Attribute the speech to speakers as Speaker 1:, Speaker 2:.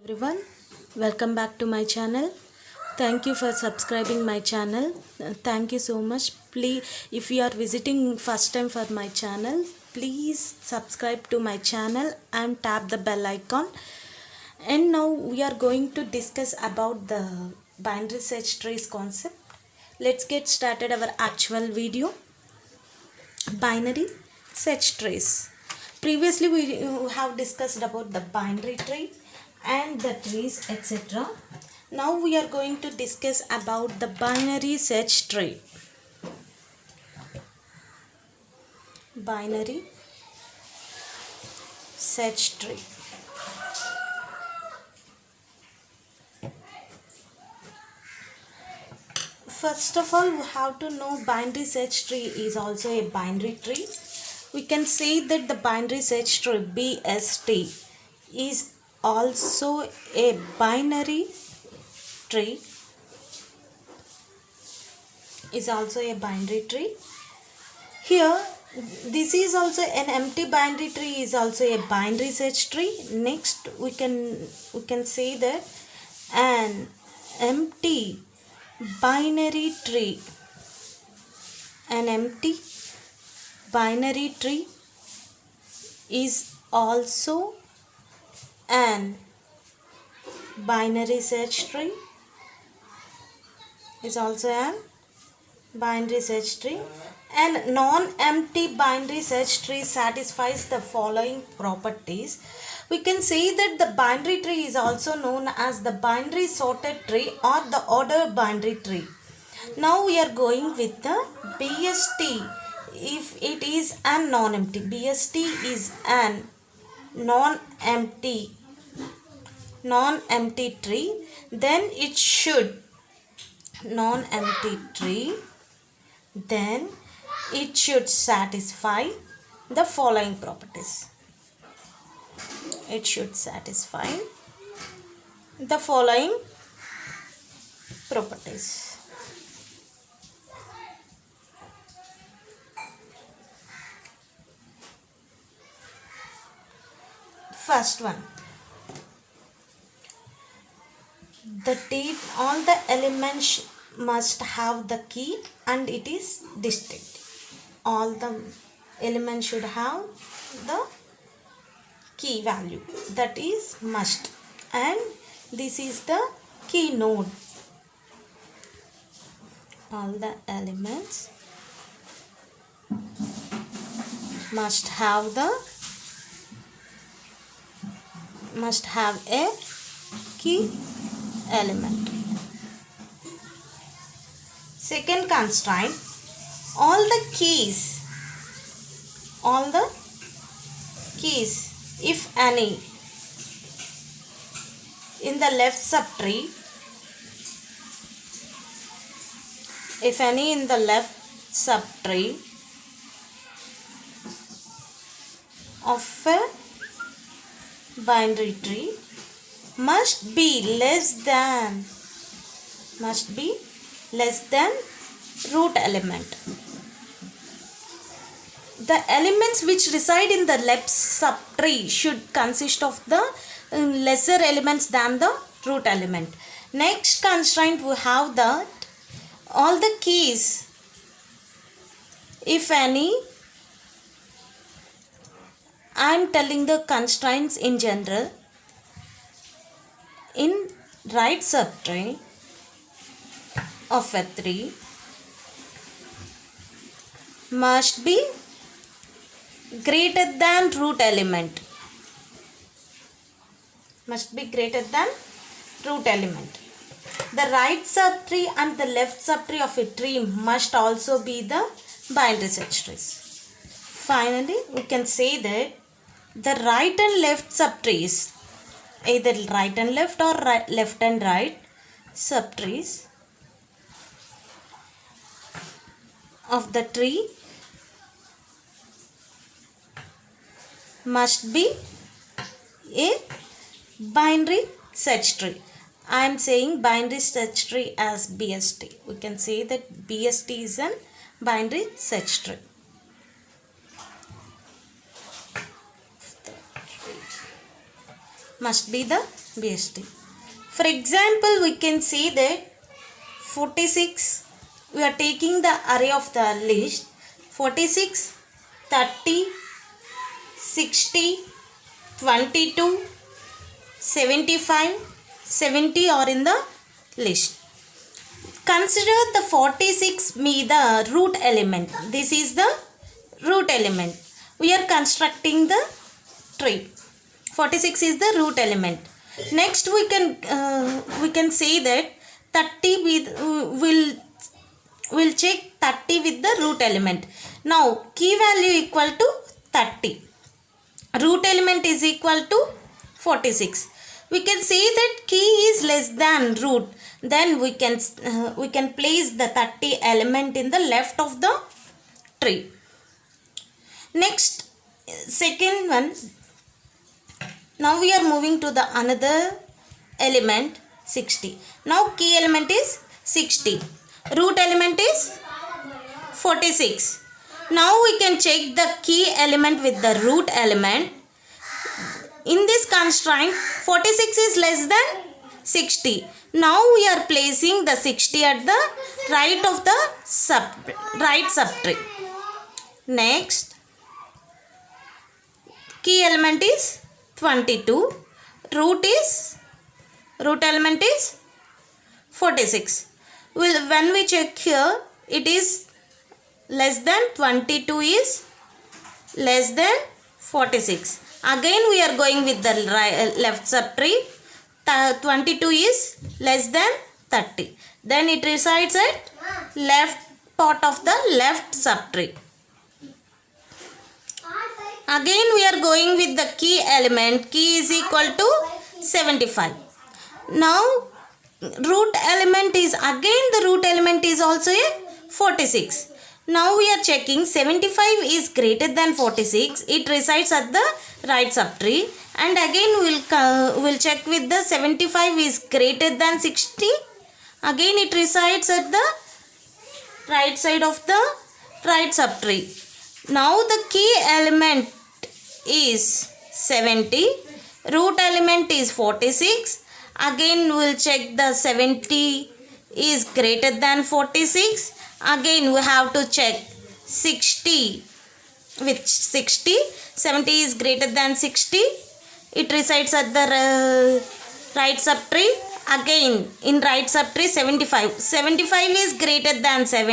Speaker 1: Everyone, welcome back to my channel. Thank you for subscribing my channel. Thank you so much. Please, if you are visiting first time for my channel, please subscribe to my channel and tap the bell icon. And now we are going to discuss about the binary search trees concept. Let's get started our actual video. Binary search trees. Previously we have discussed about the binary tree and the trees, etc. Now we are going to discuss about the binary search tree. Binary search tree. First of all, we have to know binary search tree is also a binary tree. We can say that the binary search tree BST is also a binary tree. Here, this is also an empty binary tree is also a binary search tree. Next, we can say that an empty binary tree, is also an binary search tree. And non-empty binary search tree satisfies the following properties. We can say that the binary tree is also known as the binary sorted tree or the ordered binary tree. Now we are going with the BST. If it is an non-empty, BST is an non-empty tree, then it should satisfy the following properties. First one, all the elements must have the key and it is distinct. All the elements should have the key value, that is must, and this is the key node. All the elements must have a key element. Second constraint, all the keys, if any, in the left subtree, of a binary tree must be less than root element. The elements which reside in the left subtree should consist of the lesser elements than the root element. Next constraint, we have that all the keys, if any, I am telling the constraints in general, in right subtree of a tree must be greater than root element. The right subtree and the left subtree of a tree must also be the binary search trees. Finally, we can say that the right and left subtrees, either right and left or left and right subtrees of the tree must be a binary search tree. I am saying binary search tree as BST. We can say that BST is a binary search tree. Must be the BST. For example, we can see that 46, we are taking the array of the list 46, 30, 60, 22, 75, 70 are in the list. Consider the 46 be the root element. This is the root element. We are constructing the tree. 46 is the root element. Next we can say that 30 will check 30 with the root element. Now key value equal to 30. Root element is equal to 46. We can say that key is less than root. Then we can place the 30 element in the left of the tree. Next, second one. Now we are moving to the another element 60. Now key element is 60. Root element is 46. Now we can check the key element with the root element. In this constraint, 46 is less than 60. Now we are placing the 60 at the right of the right subtree. Next, key element is 22. Root element is 46. When we check here, it is less than 22 is less than 46. Again we are going with the left subtree. 22 is less than 30. Then it resides at left part of the left subtree. Again we are going with the key element. Key is equal to 75. Now root element is also a 46. Now we are checking 75 is greater than 46. It resides at the right subtree. And again we'll check with the 75 is greater than 60. Again it resides at the right side of the right subtree. Now the key element is 70. Root element is 46. Again we'll check the 70 is greater than 46. Again we have to check 60 with 60. 70 is greater than 60. It resides at the right subtree. Again in right subtree 75. 75 is greater than 70.